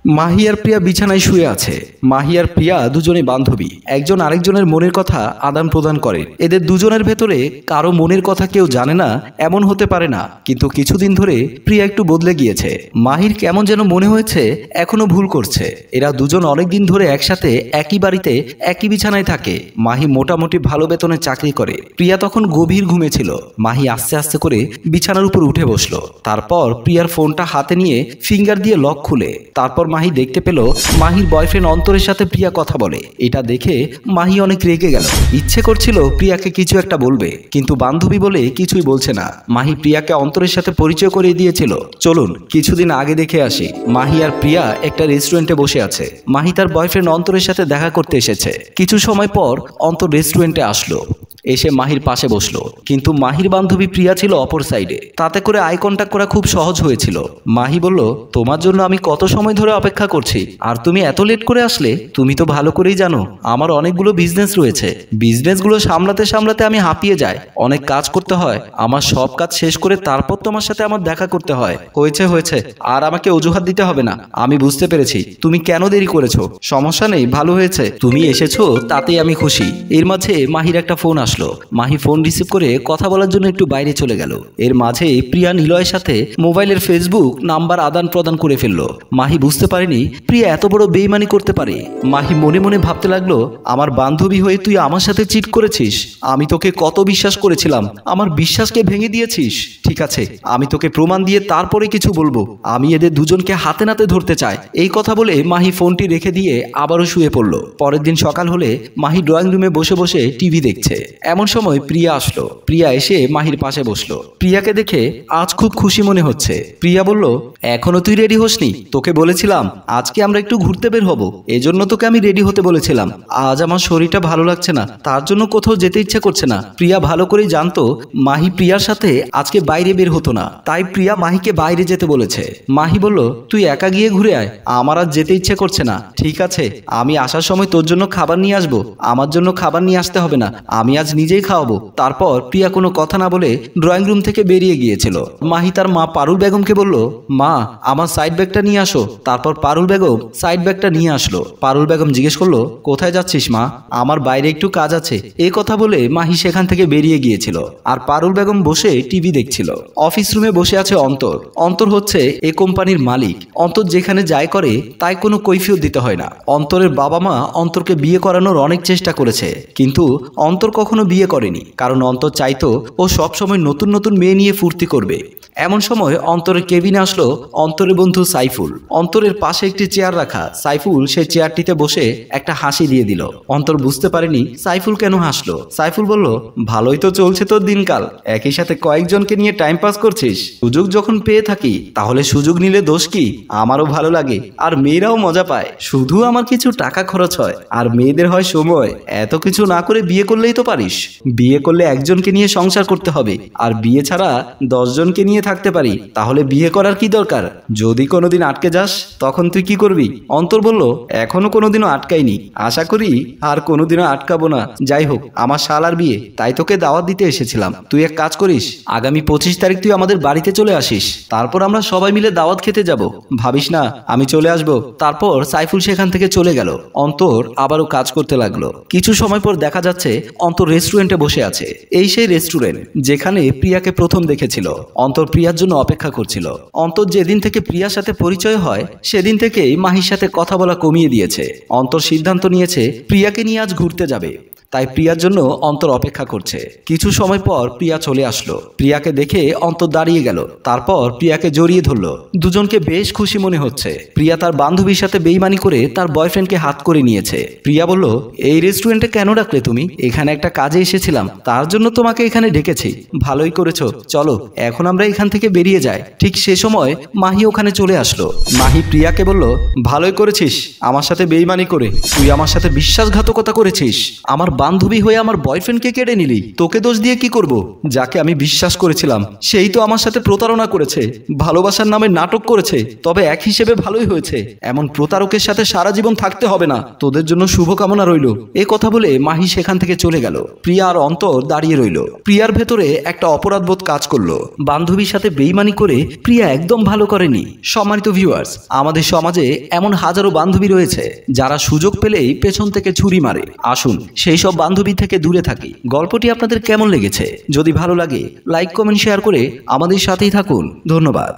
মাহি আর প্রিয়া বিছানায় শুয়ে আছে। মাহি আর প্রিয়া দুজনে বান্ধবী, একজন আরেকজনের মনের কথা আদান প্রদান করে। এদের দুজনের ভেতরে কারো মনের কথা কেউ জানে না এমন হতে পারে না, কিন্তু কিছুদিন ধরে প্রিয়া একটু বদলে গিয়েছে। মাহির কেমন যেন মনে হয়েছে এখনো ভুল করছে। এরা দুজন অনেকদিন ধরে একসাথে একই বাড়িতে একই বিছানায় থাকে। মাহি মোটামুটি ভালো বেতনে চাকরি করে। প্রিয়া তখন গভীর ঘুমে ছিল। মাহি আস্তে আস্তে করে বিছানার উপর উঠে বসলো। তারপর প্রিয়ার ফোনটা হাতে নিয়ে ফিঙ্গার দিয়ে লক খুলে তারপর মাহি দেখতে পেল মাহির বয়ফ্রেন্ড অন্তরের সাথে প্রিয়া কথা বলে। এটা দেখে মাহি অনেক রেগে গেল। ইচ্ছে করছিল প্রিয়াকে কিছু একটা বলবে, কিন্তু বান্ধবী বলে কিছুই বলছে না। মাহি প্রিয়াকে অন্তরের সাথে পরিচয় করিয়ে দিয়েছিল। চলুন কিছুদিন আগে দেখে আসি। মাহি আর প্রিয়া একটা রেস্টুরেন্টে বসে আছে। মাহি তার বয়ফ্রেন্ড অন্তরের সাথে দেখা করতে এসেছে। কিছু সময় পর অন্তর রেস্টুরেন্টে আসলো, এসে মাহির পাশে বসলো। কিন্তু মাহির বান্ধবী প্রিয়া ছিল অপর সাইডে। তাতে করে আই কন্ট্যাক্ট করা খুব সহজ হয়েছিল। মাহি বলল, তোমার জন্য আমি কত সময় ধরে অপেক্ষা করছি, আর তুমি এত লেট করে আসলে? তুমি তো ভালো করেই জানো আমার অনেকগুলো বিজনেস রয়েছে। বিজনেসগুলো সামলাতে সামলাতে আমি হাঁপিয়ে যাই। অনেক কাজ করতে হয়। আমার সব কাজ শেষ করে তারপর তোমার সাথে আমার দেখা করতে হয়। হয়েছে হয়েছে, আর আমাকে অজুহাত দিতে হবে না। আমি বুঝতে পেরেছি তুমি কেন দেরি করেছো। সমস্যা নেই, ভালো হয়েছে তুমি এসেছো, তাতেই আমি খুশি। এর মাঝে মাহির একটা ফোন আসলো। মাহি ফোন রিসিভ করে কথা বলার জন্য একটু বাইরে চলে গেল। এর মাঝে প্রিয়া নিলয়ের সাথে মোবাইলের ফেসবুক নাম্বার আদান প্রদান করে ফেললো। মাহি বুঝতে পারেনি প্রিয়া এত বড় বেইমানি করতে পারে। মাহি মনে মনে ভাবতে লাগলো, আমার বান্ধবী হয়ে তুই আমার সাথে চিট করেছিস। আমি তোকে কত বিশ্বাস করেছিলাম, আমার বিশ্বাসকে ভেঙে দিয়েছিস। ঠিক আছে, আমি তোকে প্রমাণ দিয়ে তারপরে কিছু বলবো। আমি এদের দুজনকে হাতে নাতে ধরতে চাই। এই কথা বলে মাহি ফোনটি রেখে দিয়ে আবারও শুয়ে পড়লো। পরের দিন সকাল হলে মাহি ড্রয়িং রুমে বসে বসে টিভি দেখছে। এমন সময় প্রিয়া আসলো। প্রিয়া এসে মাহির পাশে বসলো। প্রিয়াকে দেখে আজ খুব খুশি মনে হচ্ছে। প্রিয়া বলল, এখনো তুই রেডি হসনি? তোকে বলেছিলাম আজকে আমরা একটু ঘুরতে বের হব, এজন্য তোকে আমি রেডি হতে বলেছিলাম। আজ আমার শরীরটা ভালো লাগছে না, তার জন্য কোথাও যেতে ইচ্ছে করছে না। প্রিয়া ভালো করেই জানতো মাহি প্রিয়ার সাথে আজকে বাইরে বের হতো না, তাই প্রিয়া মাহিকে বাইরে যেতে বলেছে। মাহি বলল, তুই একা গিয়ে ঘুরে আয়, আমার আজ যেতে ইচ্ছে করছে না। ঠিক আছে, আমি আসার সময় তোর জন্য খাবার নিয়ে আসবো। আমার জন্য খাবার নিয়ে আসতে হবে না, আমি আজ নিজেই খাওয়াবো। তারপর প্রিয়া কোনো কথা না বলে ড্রয়িং রুম থেকে বেরিয়ে গিয়েছিল। মাহি তার মা পারুল বেগমকে বলল, মা আমার সাইড ব্যাগটা নিয়ে আসো। তারপর পারুল বেগম সাইড ব্যাগটা নিয়ে আসলো। পারুল বেগম জিজ্ঞেস করলো, কোথায় যাচ্ছিস মা? আমার বাইরে একটু কাজ আছে। এই কথা বলে মাহি সেখান থেকে বেরিয়ে গিয়েছিল। আর পারুল বেগম বসে টিভি দেখছিল। অফিস রুমে বসে আছে অন্তর। অন্তর হচ্ছে এই কোম্পানির মালিক। অন্তর যেখানে যাই করে তাই কোনো কৈফিয়ত দিতে হয় না। অন্তরের বাবা মা অন্তরকে বিয়ে করানোর অনেক চেষ্টা করেছে, কিন্তু অন্তর কখনো বিয়ে করেনি, কারণ অন্তর চাইতো ও সবসময় নতুন নতুন মেয়ে নিয়ে ফুর্তি করবে। এমন সময় অন্তরের কেবিনে আসলো অন্তরের বন্ধু সাইফুল। অন্তরের পাশে একটি চেয়ার রাখা। সাইফুল সেই চেয়ারটিতে বসে একটা হাসি দিয়ে দিল। অন্তর বুঝতে পারেনি সাইফুল কেন হাসলো। সাইফুল বলল, ভালোই তো চলছে তোর দিনকাল, একই সাথে কয়েকজনকে নিয়ে টাইম পাস করছিস। সুযোগ যখন পেয়ে থাকি তাহলে সুযোগ নিলে দোষ কি? আমারও ভালো লাগে, আর মেয়েরাও মজা পায়। শুধু আমার কিছু টাকা খরচ হয়, আর মেয়েদের হয় সময়। এত কিছু না করে বিয়ে করলেই তো পারিস। বিয়ে করলে একজনকে নিয়ে সংসার করতে হবে, আর বিয়ে ছাড়া 10 জনকে নিয়ে থাকতে পারি। তাহলে বিয়ে করার কি দরকার? যদি কোনোদিন আটকে যাস তখন তুই কি করবি? অন্তর বলল, এখনো কোনোদিনও আটকাইনি, আশা করি আর কোনোদিনও আটকাবো না। যাই হোক, আমার শালার বিয়ে, তাই তোকে দাওয়াত দিতে এসেছিলাম। তুই এক কাজ করিস, আগামী 25 তারিখ তুই আমাদের বাড়িতে চলে আসিস। তারপর আমরা সবাই মিলে দাওয়াত খেতে যাব। ভাবিস না আমি চলে আসবো। তারপর সাইফুল সেখান থেকে চলে গেল। অন্তর আবারও কাজ করতে লাগলো। কিছু সময় পর দেখা যাচ্ছে অন্তর রেস্টুরেন্টে বসে আছে। এই সেই রেস্টুরেন্ট যেখানে প্রিয়াকে প্রথম দেখেছিল। অন্তর প্রিয়ার জন্য অপেক্ষা করছিল। অন্তর যেদিন থেকে প্রিয়ার সাথে পরিচয় হয় সেদিন থেকেই মাহির সাথে কথা বলা কমিয়ে দিয়েছে। অন্তর সিদ্ধান্ত নিয়েছে প্রিয়াকে নিয়ে আজ ঘুরতে যাবে। তাই প্রিয়ার জন্য অন্তর অপেক্ষা করছে। কিছু সময় পর প্রিয়া চলে আসলো। প্রিয়াকে দেখে অন্তর দাঁড়িয়ে গেল। তারপর প্রিয়াকে জড়িয়ে ধরলো। দুজনকে বেশ খুশি মনে হচ্ছে। প্রিয়া তার বান্ধবীর সাথে বেইমানি করে তার বয়ফ্রেন্ডকে হাত করে নিয়েছে। প্রিয়া বলল, এই রেস্টুরেন্টে কেন ডাকলে তুমি? এখানে একটা কাজে এসেছিলাম, তার জন্য তোমাকে এখানে ডেকেছি। ভালোই করেছো, চলো এখন আমরা এখান থেকে বেরিয়ে যাই। ঠিক সে সময় মাহি ওখানে চলে আসলো। মাহি প্রিয়াকে বলল, ভালোই করেছিস আমার সাথে বেইমানি করে। তুই আমার সাথে বিশ্বাসঘাতকতা করেছিস। আমার বান্ধবী হয়ে আমার বয়ফ্রেন্ডকে কেড়ে নিলি, তোকে দোষ দিয়ে কি করব? যাকে আমি বিশ্বাস করেছিলাম সেই তো আমার সাথে প্রতারণা করেছে, ভালোবাসার নামে নাটক করেছে। তবে এক হিসেবে ভালোই হয়েছে, এমন প্রতারকের সাথে সারা জীবন থাকতে হবে না। তোদের জন্য শুভকামনা রইল। এ কথা বলে মাহি সেখান থেকে চলে গেল। প্রিয়া আর অন্তর দাঁড়িয়ে রইল। প্রিয়ার ভেতরে একটা অপরাধবোধ কাজ করলো। বান্ধবীর সাথে বেইমানি করে প্রিয়া একদম ভালো করেনি। সম্মানিত ভিউয়ার্স, আমাদের সমাজে এমন হাজারো বান্ধবী রয়েছে যারা সুযোগ পেলেই পেছন থেকে ছুরি মারে। আসুন সেই সব বান্ধবী থেকে দূরে থাকি। গল্পটি আপনাদের কেমন লেগেছে? যদি ভালো লাগে লাইক কমেন্ট শেয়ার করে আমাদের সাথেই থাকুন। ধন্যবাদ।